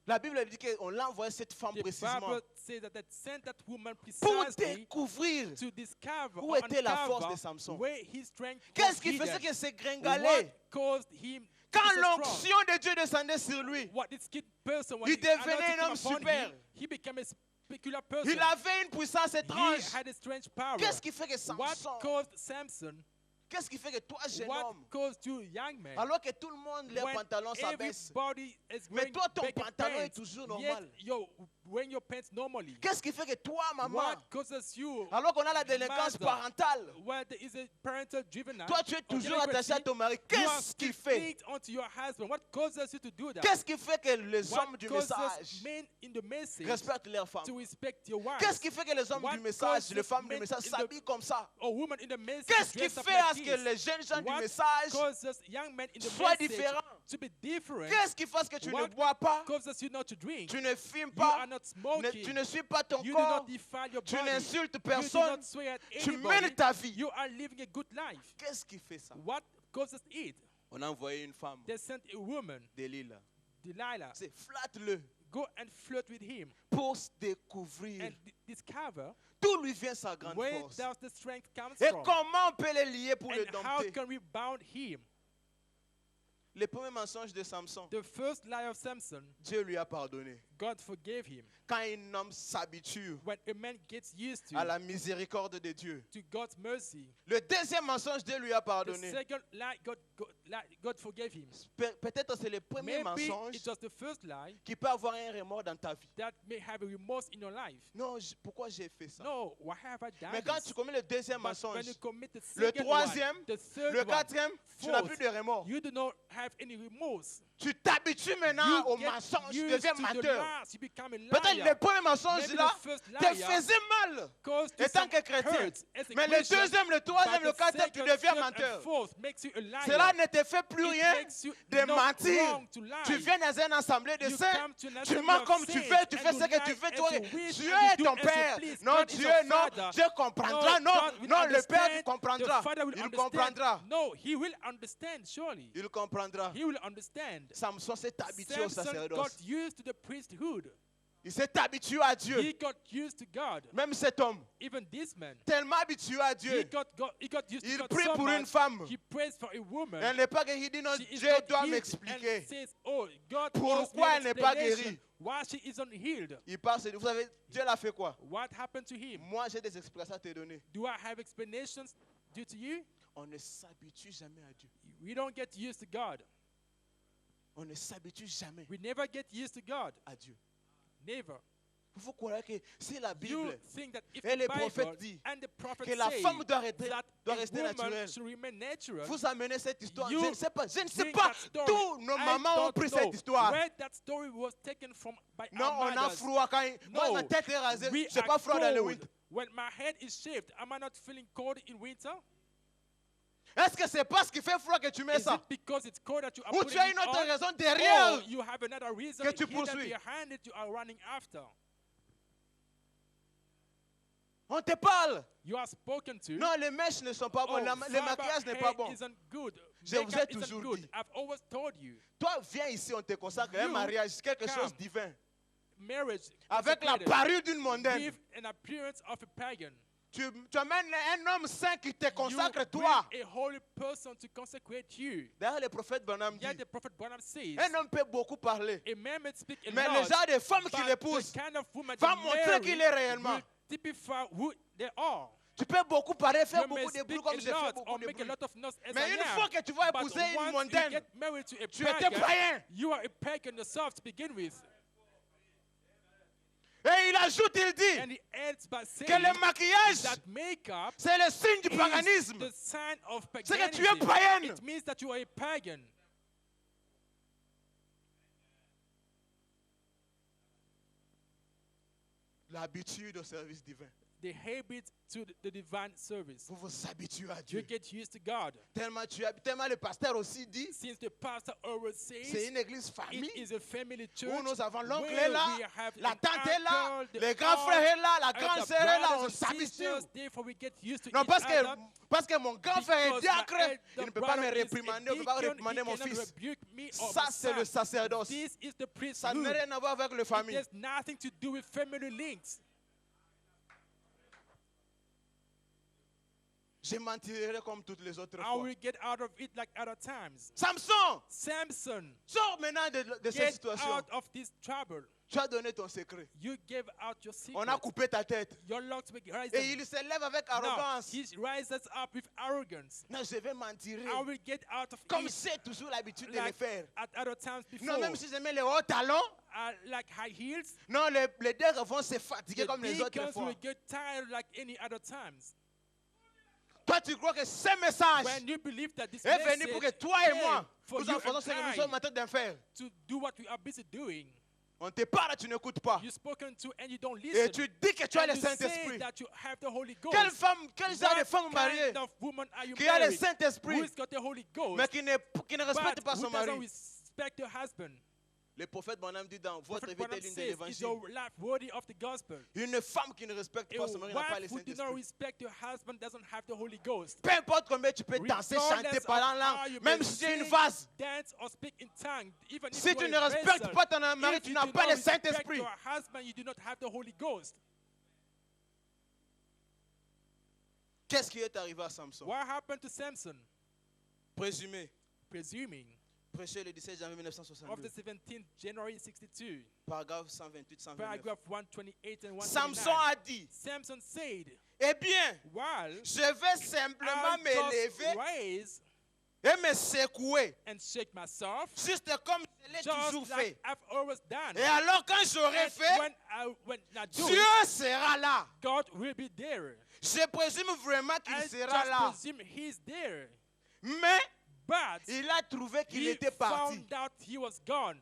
La Bible dit qu'on l'a envoyé cette femme The précisément Bible says that sent that woman pour precisely découvrir to discover où or était la force uncover de Samson. where his strength was Qu'est-ce qui faisait hidden. que c'est What gringalé? caused him to Quand be so strong? l'onction de Dieu descendait sur lui, What this kid person, when il the anointing devenait un came homme upon super. him, he became a peculiar person. il avait une puissance He étrange. had a strange power. Qu'est-ce qui fait que What Samson, caused Samson? qu'est-ce qui fait que toi, jeune What homme, caused you, young man? alors que tout le monde, les When pantalons s'abaissent, everybody is mais wearing toi, ton baggy pantalon est pants, toujours yet normal. you're wearing your pants normally. Qu'est-ce qui fait que toi, maman, What causes you, alors qu'on a la délinquance mother, parentale, where there is a parental juvenile, toi, tu es or toujours attaché à delinquency, ton mari? you are Qu'est-ce qui still fait? linked onto your husband? What causes you to do that? Qu'est-ce qui fait que les hommes What du causes message men in the message respectent leurs femmes? to respect your wife? Qu'est-ce qui fait que les hommes What du message, les causes femmes du men message in the- s'habillent comme ça? A woman in the message Qu'est-ce qui dressed up fait à like ce que this? les jeunes gens du What message causes young men in the soient message différents? to be different? Qu'est-ce qui fait que tu ne What bois pas, causes you not to drink? tu ne fumes You are pas, not smoking. tu ne suis pas ton You do corps, not defile your tu body. n'insultes You do personne, not swear at tu anybody. mènes ta vie. You are living a good life. Qu'est-ce qui fait ça? What causes it? On a envoyé une femme, They sent a woman, Delilah. Delilah, C'est flatte-le go and flirt with him pour se découvrir and discover d'où lui vient sa grande where force. does the strength comes Et from, comment on peut les lier pour le and how dompter? can we bound him. Le premier mensonge de Samson, The first lie of Samson, Dieu lui a pardonné. God forgave him. Quand un homme s'habitue When a man gets used à to la miséricorde de Dieu. God's mercy, Le deuxième mensonge, Dieu lui a the pardonné. second lie, God forgave him. Peut-être c'est le premier Maybe mensonge it's just the first lie qui peut avoir un remords dans ta vie. that may have a remorse in your life. Non, pourquoi j'ai fait ça? No, why have I done Mais quand this? tu commets le deuxième But mensonge, when you commit the le second troisième, one, the third le one, quatrième, tu n'as fourth, plus de remords. you do not have any remorse. Tu t'habitues maintenant You au get mensonge, tu used deviens to the menteur. lies. You become a Peut-être liar. le premier mensonge Maybe là the first te liar faisait mal caused you étant some que chrétien. hurt as a Mais le Christian, deuxième, le troisième, but le the quatrième, tu second, deviens third, and menteur. fourth makes you a liar. Cela ne te fait plus It rien makes you de not mentir. wrong to lie. Tu viens dans une assemblée de You saints, come to an tu assembly mens of comme tu saints veux, tu and fais you ce que lie tu veux, as toi. you wish Dieu and you est do ton as you père. please. Non, God is Dieu, your non. father. Dieu comprendra. No, Non, God will non, le Père understand. comprendra. The Father will Il understand. comprendra. No, he will understand, surely. Il comprendra. He will understand. Samson s'est habitué au Samson got sacerdoce. used to the priesthood. Il s'est habitué à Dieu. He got used to God. Même cet homme, Even this man, tellement habitué à he Dieu, got used il to God prie so pour une much. femme. He prays for a woman. Elle n'est pas guérie. Il dit non, She is Dieu not doit healed m'expliquer. and says, oh, God Pourquoi owes me an elle n'est pas explanation guérie? why she isn't healed. Il passe, vous savez, Dieu l'a fait quoi? What happened to him? Moi, j'ai des explications à te donner. Do I have explanations due to you? On ne s'habitue jamais à Dieu. We don't get used to God. On ne s'habitue jamais We never get used to God. à Dieu. Never. Il faut croire que si la You Bible think that if et les the Bible prophètes disent and the prophet que la say femme doit rester that rester a woman naturelle, should remain natural, vous amenez cette histoire. You Je ne sais pas, je ne sais bring pas that story. d'où nos I mamans ont don't pris know cette histoire. where that story was taken from by Non, our on a mothers. froid quand moi No, ma tête est rasée, we c'est are pas froid dans le cold. winter. When my head is shaved, am I not feeling cold in winter? Est-ce que c'est parce qu'il fait froid que tu mets Is ça? it because it's cold that you are Ou putting tu as it une autre on? raison derrière? Or you have another reason que tu hidden poursuis. behind it you are running after. On te parle. You are spoken to. Non, les mèches ne sont pas bonnes, le fiber maquillage n'est hair pas bon. isn't good. Je vous ai Makeup isn't toujours good. dit. I've always told you. Toi, viens ici, on te consacre à un You mariage, quelque come. chose de divin. Marriage Avec la consecrated parure d'une mondaine. with an appearance of a pagan. Tu amènes un homme saint qui te consacre, You toi. bring a holy person to consecrate you. D'ailleurs, le prophète Branham dit, Yet the prophet Branham says, un homme peut beaucoup parler, a man may speak a mais lot, le genre de femme but qu'il épouse the kind of woman va they montrer marry qu'il est réellement. will typify who they are. Tu peux beaucoup parler, faire You may beaucoup de bruit speak comme a j'ai fait lot beaucoup or de make a bruit. lot of noise as Mais I une am. fois que tu vas But épouser une once you mondaine, get married to a tu étais pagan, païen. you are a pagan yourself to begin with. Et il ajoute, il dit, And he ends by saying que le maquillage, that makeup c'est le signe du is paganisme. the sign of C'est que tu paganism. es païenne. It means that you are a pagan. L'habitude au service divin. the habit to the divine service. Vous vous habituez à You Dieu. get used to God. Tellement le pasteur aussi dit, Since the pastor always c'est says une église it famille is a family où church nous avons l'oncle where est là, we have la an tante est là, uncle, the le grand aunt, frère est là, la and grande the sœur est là, on brothers and s'habitue. sisters, therefore we get used to Non, each parce other. que mon grand frère est Because diacre, my il ne elder peut pas me brother is a réprimander, il ne peut pas deacon, réprimander he mon cannot fils. rebuke me or Ça, my c'est le son. sacerdoce. This is the Ça n'a priesthood. rien à voir avec les It familles. has nothing to do with family links. Je mentirai comme toutes les autres I fois. will get out of it like other times. Samson, Samson, sors maintenant de cette get situation. out of this trouble. Tu as donné ton secret. You gave out your On a secret. coupé ta tête. Your locks were Et rising. il se lève avec Now, arrogance. he rises up with arrogance. Non, je vais m'en tirer. I will get out of Comme it j'ai toujours l'habitude de le like faire. at other times before. Non, même si je mets les hauts talons, Like high heels, non, les deux vont se fatiguer the comme les autres deacons fois. will get tired like any other times. Toi, tu crois que ce message When you believe that this est venu pour que message toi et came moi, for nous you en faisons and ce que nous I sommes en train de faire. to do what we are busy doing, On te parle, tu n'écoutes pas. you're spoken to and you don't Et listen. tu dis que tu as And le you say Saint-Esprit. that you have the Holy Ghost. Quel genre de femme What mariée kind of woman are you qui a le married who Saint-Esprit, has got the Holy Ghost mais qui ne respecte but pas who son doesn't mari? respect her husband? Le prophète Branham dit dans votre Prophet vie est Branham l'une de says, is l'évangile. your life worthy of the gospel? Une femme qui ne respecte A pas son mari n'a pas le wife who do not Saint-Esprit. respect her husband doesn't have the Holy Ghost. Peu importe combien tu peux danser, chanter, Regardless parler en of how langue, you même may si tu es une sing, vase, dance or speak in tongue, even if si you tu are ne a respectes vessel, pas ton mari, if tu you n'as do pas not le respect Saint-Esprit. your husband, you do not have the Holy Ghost. Qu'est-ce qui est arrivé à Samson? What happened to Samson? Présumé. Presuming Prêché le 17 janvier of the 1962. 17th January 62, Paragraphe 128, 129. paragraph 128 and 129. Samson a dit, Samson said, eh bien, while je vais simplement I'll just m'élever raise et me secouer, and shake myself, juste comme je l'ai toujours just like fait. I've always done. Et alors quand j'aurai And fait, when I do Dieu it, sera là. God will be there. Je présume vraiment I qu'il just sera là. presume he's there. Mais But il a trouvé qu'il he était parti. found out he was gone.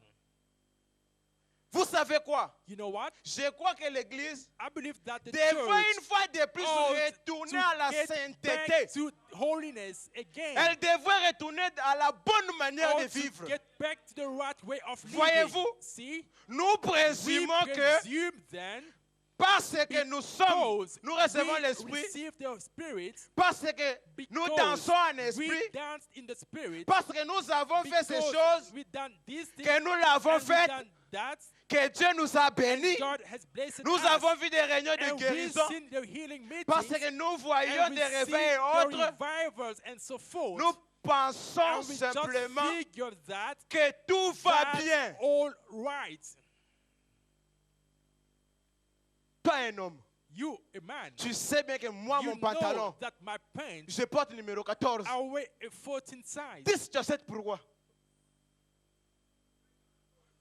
Vous savez quoi? You know what? Je crois que l'Église I believe that the devrait church une fois de plus ought retourner to à la get sainteté. back to holiness again. Elle devrait retourner à la bonne manière Ought de to vivre. get back to the right way of living. Voyez-vous? See? Nous We présumons que presume then parce que nous sommes, because nous recevons we l'Esprit, receive the Spirit, parce que nous because dansons en we esprit, danced in the Spirit, parce que nous avons fait ces because choses, we done these things, que nous l'avons and we faites, done that, que Dieu nous a bénis. God has blessed Nous us. avons vu des réunions de And we've guérison seen the healing meetings, parce que nous voyons and we des see réveils et the autres. revivals and so forth. Nous pensons And we just simplement figure that que tout va that's bien. all right. Toi, un homme, You, a man, tu sais bien que moi, you mon pantalon, know that my pants je porte numéro 14. I wear a 14 size. Dis, tu sais pourquoi?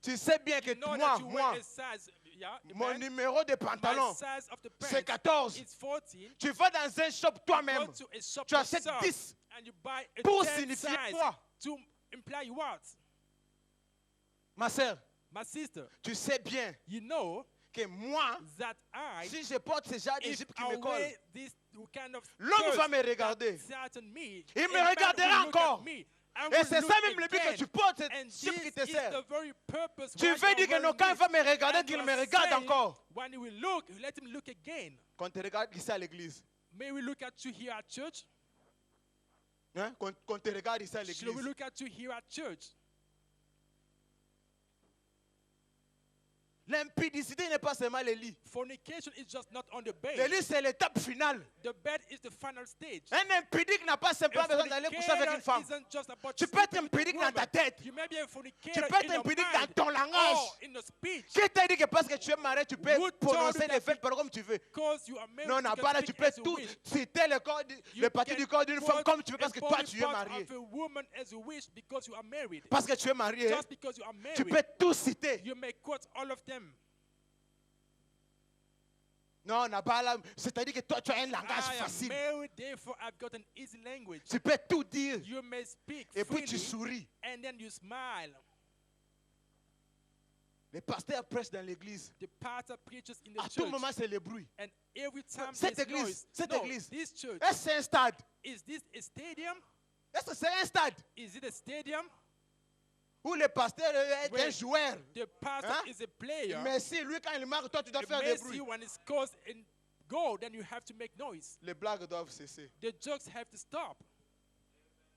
Tu sais bien que You know moi, that you wear moi, a size, yeah, a mon man, numéro de my pantalon, size of the c'est pants 14. is 14. Tu vas dans un shop Go toi-même. to a shop Tu achètes yourself 10 and you buy a pour 10 signifier size quoi? to imply what? Ma sœur, My sister, tu sais bien you know que moi, that I, si je porte ce genre if d'Égypte qui I me colle, wear this kind of l'homme clothes va me that regarder. certain me, Il a me man regardera will look at encore. me and Et will c'est look ça même le but que again. tu portes cette And jupe qui this te is sert. the very purpose Tu why veux you dire que are non, wearing quand il this. va me regarder, And qu'il you me are regarde saying, encore. when he will look, let him look again. Quand tu regardes ici à l'église, May we look at you here at church? hein? Quand tu regardes ici à Should we l'église, look at you here at church? l'impudicité n'est pas seulement le lit. Fornication is just not on the Le bed. lit, c'est l'étape finale. The bed is the final stage. Un impudique n'a pas A simplement besoin d'aller coucher avec une femme. isn't just about Tu peux être sleeping with a impudique dans ta woman. tête. You may be a Tu fornicator peux être in your impudique mind dans ton langage. or in the speech. Qui t'a dit que parce que tu es marié, tu peux Who told prononcer you des that faits comme tu veux? Because you are married, Non, you non, can pas là, speak tu peux as you tout wish. citer You le parti can du corps d'une femme quote comme tu veux parce a que toi, body tu es part marié. of a woman as you wish because you are married. Parce que tu es marié, Just because you are tu married, peux tout citer. you may quote all of them. Non, on n'a pas là. C'est-à-dire que toi, tu as un langage I am facile. married, therefore I've got an easy language. Tu peux tout dire. You may speak Et puis tu freely souris. and then you smile. Les pasteurs prêchent dans l'église. The pastor preaches in the À tout church. moment, c'est le bruit. And every time Cette there's église, noise. cette No, église. this church, Est-ce que c'est un stade? is this a stadium? Est-ce que c'est un stade Is it a stadium? où le pasteur est un Where joueur? The pastor Hein? is a player. Mais si lui, quand il marque, toi, tu dois faire des Messi, bruits. when it scores in goal, then you have to make noise. Les blagues doivent cesser. The jokes have to stop.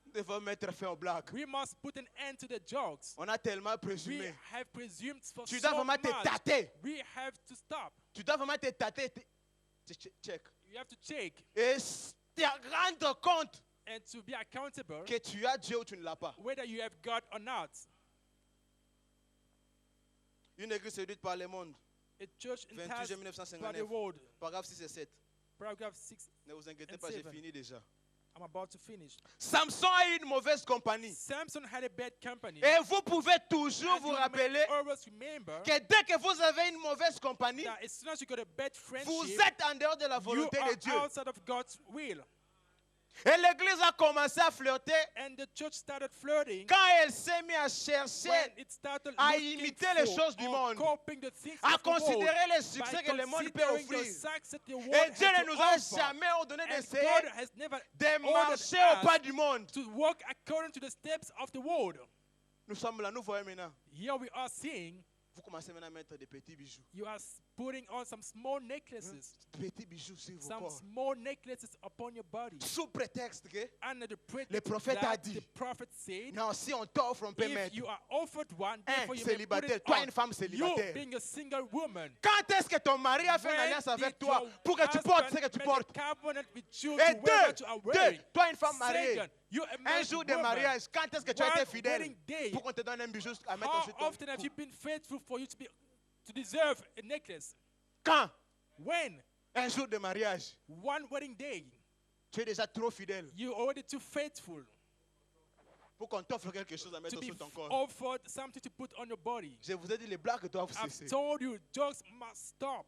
Nous devons mettre fin aux blagues. We must put an end to the jokes. On a tellement We présumé. have presumed for Tu so dois vraiment te much. tâter. We have to stop. Tu dois vraiment te tâter. Check. You have to check Et te rendre compte and to be accountable que tu as Dieu ou tu ne l'as pas. whether you have God or not. Une église séduite par le monde. A church 28 enticed juillet by the 1959. world. Paragraphe 6 et 7. Paragraph 6. Ne vous inquiétez And pas, j'ai 7. fini déjà. I'm about to finish. Samson a eu une mauvaise compagnie. Samson had a bad company. Et vous pouvez toujours And vous you may rappeler always remember que dès que vous avez une mauvaise compagnie, that as soon as you got a bad vous friendship, êtes en dehors de la you volonté are de Dieu. outside of God's will. Et l'église a commencé à flirter And the church started flirting quand elle s'est mise à chercher, when it started à looking imiter les for choses du or monde, copying the things à of the world considérer les by succès que le monde peut considering the offrir. success that the world Et Dieu has ne to nous a offer. jamais ordonné And d'essayer God has never de ordered marcher au pas us du monde. to walk according to the steps of the world. Nous sommes là, nous voyons maintenant. Here we are seeing Vous commencez maintenant à mettre des petits bijoux. you are putting on some small necklaces, Petits bijoux sur vos some corps. small necklaces upon your body. Sous prétexte que, Under the pretext Le prophète a that dit, the prophet said, non, si on t'offre, on peut if mettre. you are offered one, therefore you may put Célibataire, it toi on. une femme You célibataire. being a single woman. Quand est-ce que ton mari a fait une When alliance avec did toi your pour que tu portes ce husband que tu make portes? a covenant with you Et to wear what deux, you are wearing? toi une femme mariée, Second, you a un married jour de woman. mariage, quand est-ce que tu as été One fidèle wedding day. pour qu'on te donne un bijou à mettre How sur ton often have cou? you been faithful for you to deserve a necklace? Quand? When? Un jour de mariage, One wedding day. tu es déjà trop fidèle You're already too faithful pour qu'on t'offre quelque chose à to mettre be sur ton corps. offered something to put on your body. Je vous ai dit, les blagues doivent I've cesser. told you, jokes must stop.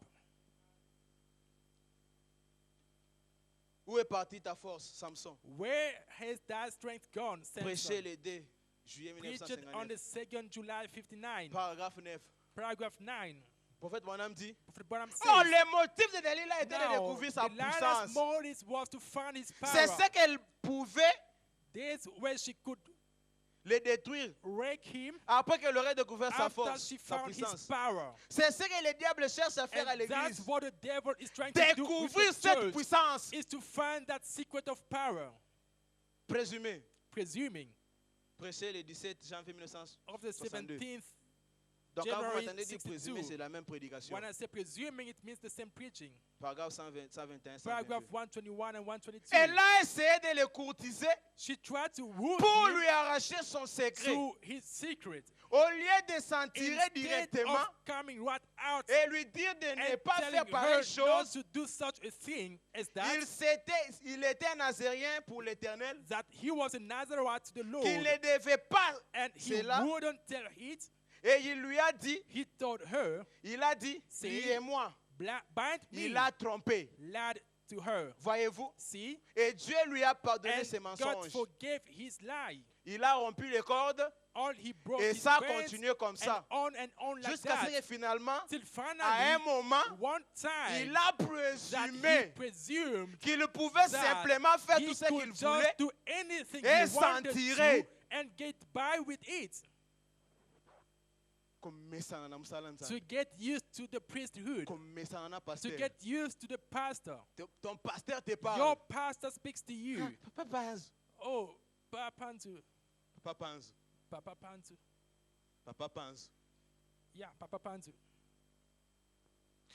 Où est partie ta force, Samson? Where has that strength gone, Prêcher Samson? les dés, juillet Preached on 1959. the 2nd July 59, Paragraphe 9. paragraph 9. Prophète Branham dit, Prophet Branham oh, says, le motif de Delilah était de now, découvrir sa Delilah's puissance. motive was to find his C'est power. ce qu'elle pouvait This where she could le détruire wreck him après qu'elle aurait découvert sa after force, she sa found his puissance. power. C'est ce que le diable cherche à faire à And that's l'église. what the devil is trying to do with Découvrir the cette church, puissance. is to find that secret of power, Présumé. presuming Prêcher le 17 janvier 1962. of the 17th. Donc quand vous January m'entendez dire 62. présumer, c'est la même prédication. When I say presuming, it means the same preaching. Paragraphe 120, 121, Paragraph 122. 121 and 122. Elle a essayé de le courtiser She tried to woo pour him lui arracher son secret. to his secret. Au lieu de s'en tirer Instead directement of coming right out et lui dire de ne and pas faire telling her pareille not chose, to do such a thing as that, il était un Nazérien pour l'Éternel, that he was a Nazarite to the Lord, qu'il ne devait pas and he cela, wouldn't tell it. et il lui a dit, He told her, il a dit, See? liez-moi. bind me, Il a trompé. lied to her. Voyez-vous? See? Et Dieu lui a pardonné And ses God mensonges. forgave his lie. Il a rompu les cordes All he broke et his ça a bands continué comme ça. and on like Jusqu'à ce that. que finalement, Till à un finally, moment, one time, il a that he présumé presumed qu'il pouvait that simplement faire he tout ce qu'il could just voulait do anything et he s'en wanted tirer. to and get by with it, to get used to the priesthood, to get used to the pastor. Ton pasteur te Your parle. pastor speaks to you. Papa pense. Oh, Papa Pantu, Papa pense. Papa Pantu. Papa pense. Yeah, Papa Pantu.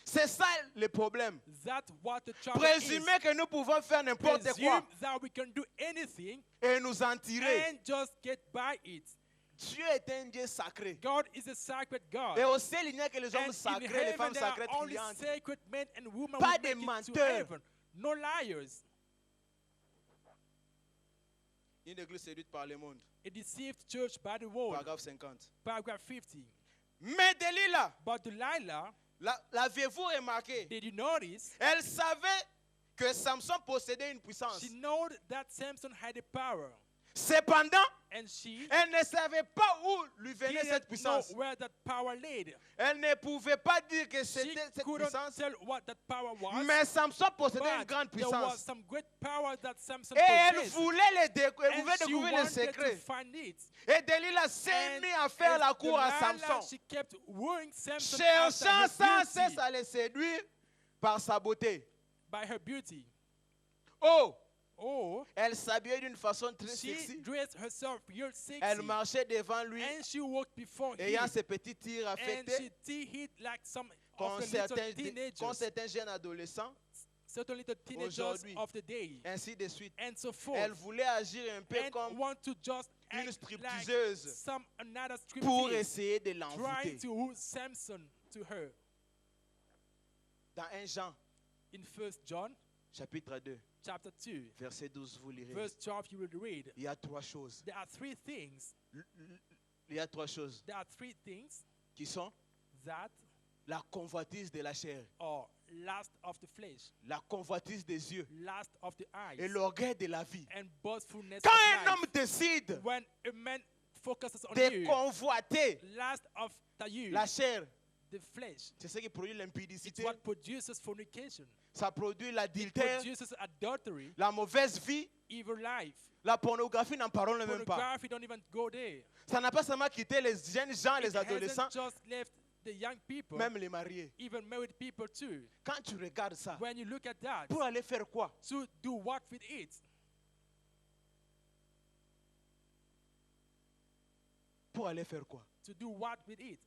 C'est ça le problème. That's what the trouble is. Présumer que nous pouvons faire n'importe Presume quoi that we can do anything et nous en tirer. and just get by it. Dieu est un Dieu sacré. God is a sacred God. Et au ciel, il n'y a que les And hommes in sacrés, les heaven femmes there are sacrées only qui entrent. sacred men and women Pas who des make it to menteurs. heaven. No liars. Une église séduite par le monde. A deceived church by the world. Paragraphe 50. Paragraph 50. Mais Delilah, But Delilah, l'aviez-vous remarqué? did you notice? Elle savait que Samson possédait une puissance. She knew that Samson had a power. Cependant, And she Elle ne savait pas où lui venait cette didn't know puissance. where that power laid. Elle ne pouvait pas dire que She c'était cette couldn't puissance. tell what that power was. Mais Samson possédait une But grande there was puissance. some great power that Samson Et elle possessed. voulait, elle And voulait she découvrir les wanted to secrets. find it. Et Delilah s'est And mise à faire la as cour à Delilah, Samson, she kept wooing Samson cherchant after sans her cesse beauty, à le séduire par sa beauté. by her beauty. Oh, Oh, elle s'habillait d'une façon très she sexy. dressed herself real sexy. Elle marchait devant lui, And she walked before him. ayant ses petits tirs And affectés, she hit like some comme of the little certains teenagers, jeunes adolescents, certain little teenagers aujourd'hui. of the day, ainsi de suite. and so forth. Elle voulait agir un peu And comme want to just une act like stripteaseuse some another pour striptease, essayer de trying l'envoûter. to woo Samson to her. Dans 1 Jean, In 1 John chapitre 2, chapter 2, verset 12, vous lirez. verse 12, you will read, Il y a trois choses. there are three things. Il y a trois choses There are three things qui sont that la convoitise de la chair, are lust of the flesh, la convoitise des yeux lust of the et eyes, l'orgueil de la vie. and boastfulness Quand of un life. homme décide When a man focuses on de you, convoiter lust of the you, la chair, the flesh, c'est ce qui produit it's l'impudicité, what produces fornication. ça produit It l'adultère, produces adultery, la mauvaise vie, evil life. la pornographie, n'en parlons même pas. Pornography don't even go there. Ça n'a pas seulement quitté les jeunes gens, les It adolescents, hasn't just left the young people, même les mariés. even married people too. Quand tu regardes ça, When you look at that, pour aller faire quoi? to do what with it? Pour aller faire quoi? To do what with it?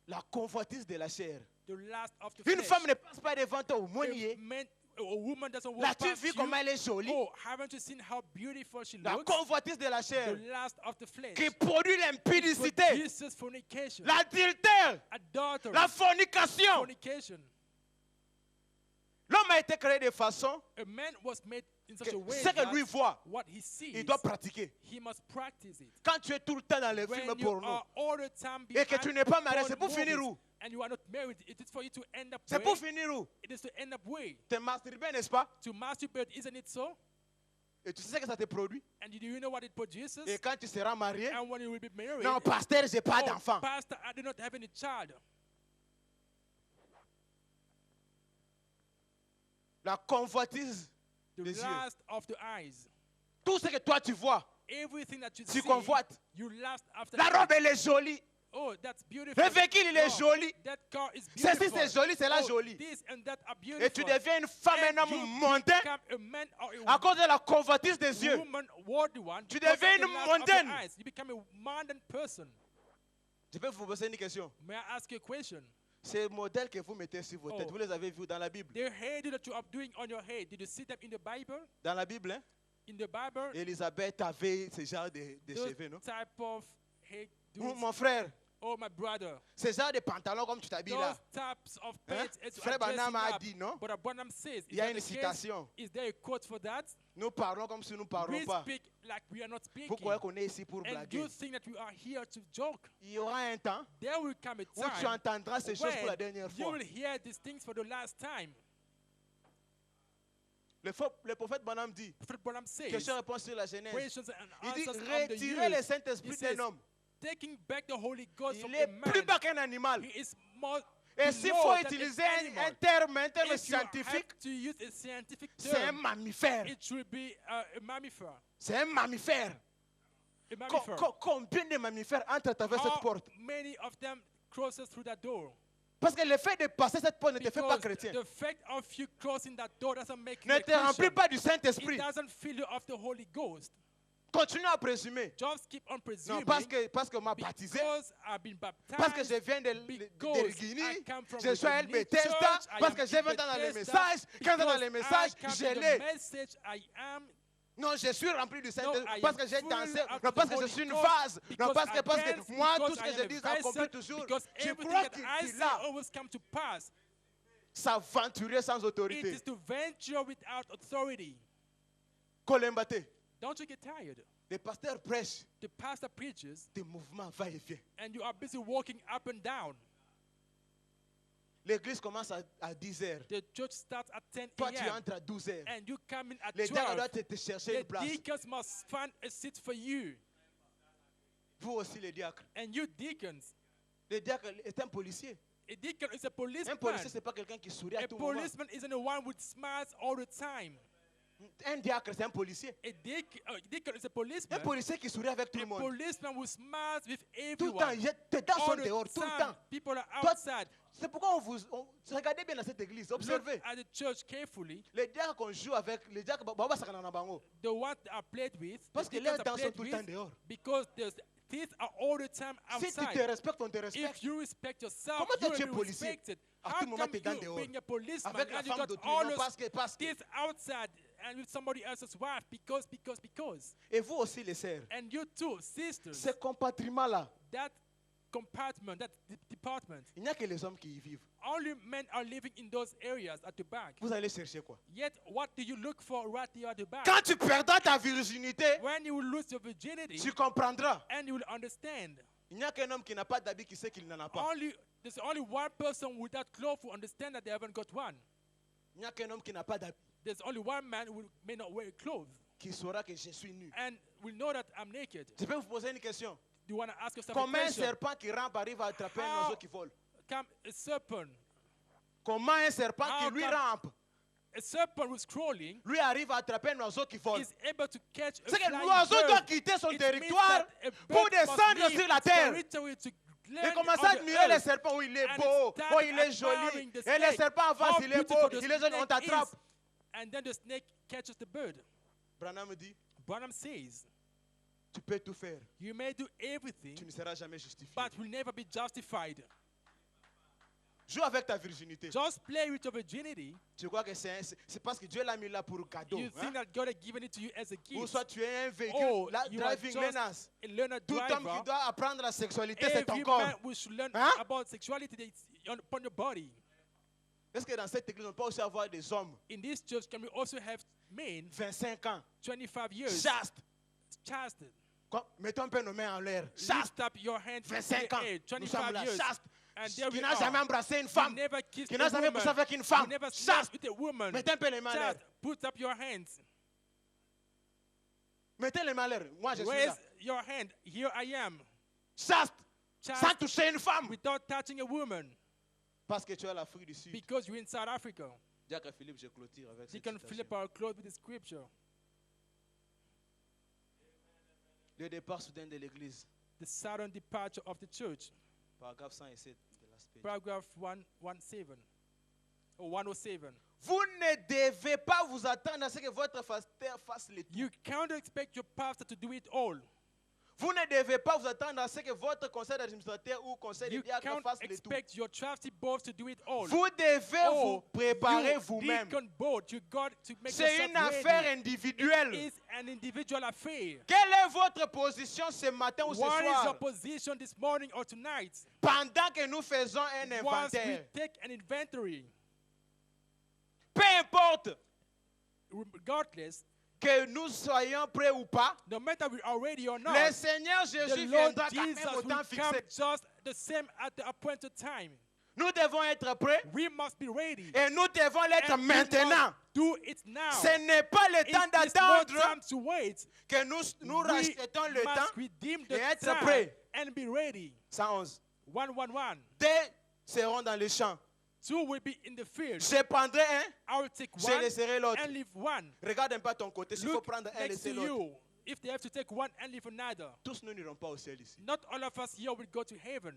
La convoitise de la chair. The lust of the Une flesh. femme ne passe pas devant toi au meunier. A woman doesn't walk L'as-tu past vu you. comment elle est jolie? Oh, haven't you seen how beautiful she La looks? convoitise de la The chair lust of the flesh. qui produit l'impudicité, Produces fornication. l'adultère, Adultery. la fornication. Fornication. L'homme a été créé de façon A man was made in such que a way ce que that lui voit, what he sees, il doit pratiquer. he must practice it. Quand tu es tout le temps dans les When films you porno are all the time et que tu n'es pas marié, porn c'est pour finir movies où? and you are not married, it is for you to end up C'est where? pour finir où? It is to end up where? Te masturber, n'est-ce pas? To masturbate, isn't it so? Et tu sais ce que ça te produit? And do you know what it produces? Et quand tu seras marié, And when you will be married, non, pasteur, j'ai pas oh, d'enfant. pastor, I do not have any child. La convoitise The des yeux. lust of the eyes. Tout ce que toi tu vois, Everything that you tu see, convoites. you lust after La it. robe, elle est jolie. Oh, that's beautiful. Le véhicule, il est Oh, joli. that car is Ceci, beautiful. c'est joli, c'est là Oh, joli. This and that are beautiful. Et tu deviens une femme, un And homme you mondain become a man or à cause de la convoitise des yeux. woman, worldly one. Tu because of deviens the une lust of the mondaine. eyes. You become a modern person. Je vais vous poser une question. May I ask you a question? Ces modèles que vous mettez sur vos têtes, Oh. vous les avez vus dans la Bible? The hairdo that you are doing on your head, did you see them in the Bible? Dans la Bible, hein? In the Bible, Élisabeth avait ce genre de those cheveux, non? type of hairdos. Mon frère, Oh, my brother. ce genre de pantalon comme tu t'habilles là. Those types of Hein? pants as you Frère are dressing Branham a up. dit, non? But Branham says, Il y a that une the case? citation. Is there a quote for that? Nous parlons comme si nous ne parlons We pas. speak like we are not Vous speaking. croyez qu'on est ici pour And blaguer? you think that we are here to joke. Il y aura un temps There will come a où tu time entendras ces choses pour la when dernière you fois. will hear these things for the last time. Le prophète Branham dit, Prophet Branham says, question-réponse sur la Genèse. questions and Il dit, answers on the retirez le youth. Saint-Esprit He says, d'un homme. taking back the Holy Ghost from Il a est plus man, bas qu'un animal. he is more Et s'il more faut than utiliser an un animal. terme If you scientifique, have to use a scientific c'est un term, mammifère. it should be a mammifera. C'est un mammifère. A mammifera. Combien de mammifères entrent à travers cette How porte? many of them crosses through that door? Parce que le fait de passer cette porte ne te fait pas Because chrétien. the fact of you crossing that door doesn't make you Ne a te remplis Christian. pas du It Saint-Esprit. doesn't fill you of the Holy Ghost. Continue à présumer. Just keep on Non, presuming parce qu'on m'a baptisé, because I've been baptized, parce que je viens de because Guinée, I come from je suis à El Redeemed Bethesda, Church, I parce am que in je viens dans les Bethesda, messages. Quand dans les because messages, I come je to the l'ai. message, I am. Non, je suis rempli du No, Saint-Esprit I parce am que j'ai full dansé, of non the parce que je Holy suis une Ghost, vase, non because parce I que dance, moi tout because ce I que je am dis a s'accomplit vessel, toujours. because Je everything crois that qu'il I est say là, always come to pass. s'aventurer sans It autorité. is to venture without authority. Colembate, Don't you get tired? les pasteurs prêchent, The pastor preaches, des mouvements va-et-vient. and you are busy walking up and down. L'église commence à 10 heures. The church starts at 10 Toi, tu a.m. entres à 12 heures. and you come in at Les diacres 12. doivent te chercher The une place. deacons must find a seat for you. Vous aussi, les diacres. And you deacons. Le diacre est un policier. A deacon is a Un policeman. policier, ce n'est pas quelqu'un qui sourit à A tout moment. policeman isn't the one who smiles all the time. Un diacre, c'est un policier. A deacon is a Un policeman. policier qui sourit avec tout A le monde. policeman who smiles with Tout le temps, everyone. tes dents sont All the dehors, tout le time, temps. people are Toi, outside. c'est pourquoi regardez bien dans cette église, Look observez. at the church carefully. Les diacres qu'on joue avec, les diacres, The ones that are played with, parce the que leurs deacons dents are sont played tout le temps with, dehors. because the teeth are all the time Si tu te outside. respectes, on te respecte. If you respect yourself, Comment toi you tu es will be policier? respected. À How tout moment, come t'es dans you dehors. being a policeman Avec la and you femme got d'autrui, all non, those parce que. teeth outside and with somebody else's wife? Because. Et vous aussi, les sœurs, And you too, sisters, ces compatriots-là, that compartment, that department, il n'y a que les hommes qui y vivent. only men are living in those areas at the back. Vous allez chercher quoi? Yet, what do you look for right there at the back? Quand tu perdras ta virginité, When you will lose your virginity, tu comprendras. and you will understand. Il n'y a qu'un homme qui n'a pas d'habit qui sait qu'il n'en a pas. There's only one person without clothes who understand that they haven't got one. Il n'y a qu'un homme qui n'a pas d'habit There's only one man who may not wear clothes qui saura que je suis nu. and will know that I'm naked. Je peux vous poser une question. Do you want to ask yourself a Comment un question? serpent qui rampe arrive à attraper un How- oiseau qui vole? Come, a serpent. Comment un serpent How qui lui come- rampe, A serpent who's crawling lui arrive à attraper un oiseau qui vole? is able to catch a C'est que flying l'oiseau doit bird. quitter son It means territoire that a pour bird must descendre leave sur la its terre. territory to Et land commencer on à the admirer les earth. serpents. Oh, il est And beau. start Oh, il est joli. admiring the Et le snake. serpent avance, How il est beau. beautiful the Il est joli, on snake t'attrape. is. And then the snake catches the bird. Branham dit, Branham says, tu peux tout faire. you may do everything, Tu ne seras jamais justifié. but will never be justified. Joue avec ta virginité. Just play with your virginity. Tu crois que c'est parce que Dieu l'a mis là pour cadeau. You Hein? think that God has given it to you as a Ou gift. soit tu es un véhicule, Oh, la you are driving just menace. a learner Tout homme driver. qui doit apprendre la sexualité, c'est ton Every corps. man we should learn Hein? about sexuality upon your body. Est-ce que dans cette église, on peut aussi avoir des hommes, In this church, can we also have men, 25 ans, 25 years, chastes? chaste? Mettons un peu nos mains en l'air. Lift Chaste, up your hands. 25 ans. Hey, Nous sommes 25 là, years. chaste. And there Qui we n'a jamais are. embrassé une You femme. never kissed Qui n'a a jamais woman. couché avec une You femme. never slept Chaste. with a woman. Mettez un peu les mains en l'air. Chaste. Put up your hands. Mettez les mains en l'air. Moi, je suis Raise là. your hand. Here I am. Chaste. Sans Chaste toucher une femme. without touching a woman. Parce que tu es à l'Afrique du Sud. Because you're in South Africa. Diacre Philippe, je clôture avec cette Deacon citation. Philip our close with the scripture. Le départ soudain de l'église. The sudden departure of the church. Paragraphe 107 de l'aspect. Paragraph 117. Or 107. Vous ne devez pas vous attendre à ce que votre pasteur fasse le tout. You can't expect your pastor to do it all. Vous ne devez pas vous attendre à ce que votre conseil d'administrateur ou conseil de You diacre can't fasse le tout. expect your trustee boards to do it all. Vous devez vous Or préparer you vous-même. deacon board, you got to make C'est yourself une affaire ready. individuelle. It's an individual affair. Quelle est votre position ce matin ou ce What is your soir? position this morning or tonight? Pendant que nous faisons un Once we inventaire. take an inventory, Peu importe regardless, que nous soyons prêts ou pas, no matter we are ready or not, le Seigneur the Jésus Lord viendra quand même Jesus au will temps come fixé. just the same at the appointed time. Nous devons être prêts We must be ready. et nous devons l'être And we maintenant. must do it now. Ce n'est pas le It temps is not d'attendre time to wait. que nous We rachetons le must temps. redeem et the être time prêt. and be ready. 111. 111. Deux seront dans les champs. Two will be in the field. Je prendrai un, I will take je one laisserai l'autre. and leave one. Regarde un peu à ton côté. S'il faut Look prendre un, next to laisser l'autre. you. If they have to take one and leave another, Tous nous n'irons pas au ciel ici. not all of us here will go to heaven.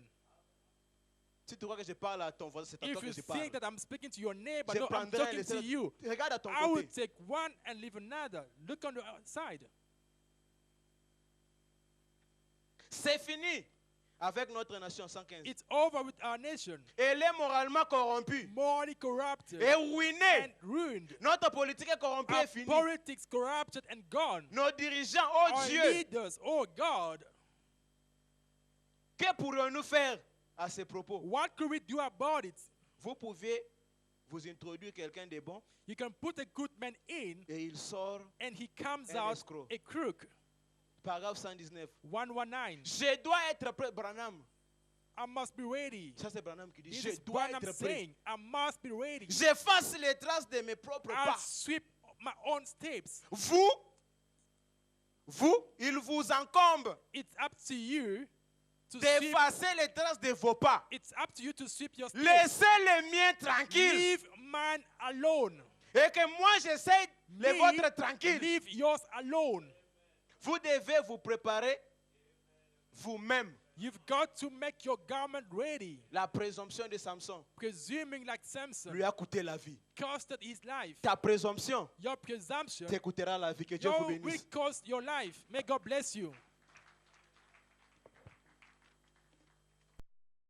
Si tu crois que je parle à ton voisin, c'est à If toi que you je parle. think that I'm speaking to your neighbor, Je no, I'm prendrai un, talking laisser to l'autre. you. Regarde à ton I will côté. take one and leave another. Look on the outside. C'est fini avec notre nation 115. It's over with our nation. Elle est moralement corrompue Morally corrupted et ruinée. and ruined. Notre politique est corrompue Our et finie. politics corrupted and gone. Nos dirigeants, oh Our Dieu, leaders, oh God, que pourrions-nous faire à ces propos? what could we do about it? Vous pouvez vous introduire quelqu'un de bon You can put a good man in et il sort. and he comes Un out escroc. a crook. Paragraphe 119. 119. Je dois être prêt, Branham. I must be ready. Ça, c'est Branham qui dit, This je is dois what I'm être prêt. saying. I must be ready. J'efface les traces de mes propres I'll pas. sweep my own steps. Vous, il vous incombe It's up to you to sweep. d'effacer les traces de vos pas. It's up to you to sweep your steps. Laissez les miens tranquilles. Leave mine alone. Et que moi, j'essaie les Me, vôtres tranquilles. leave yours alone. Vous devez vous préparer vous-même. You've got to make your garment ready. La présomption de Samson Presuming like Samson lui a coûté la vie. costed his life. Ta présomption Your presumption te coûtera la vie. Que Dieu vous will bénisse. cost your life. May God bless you.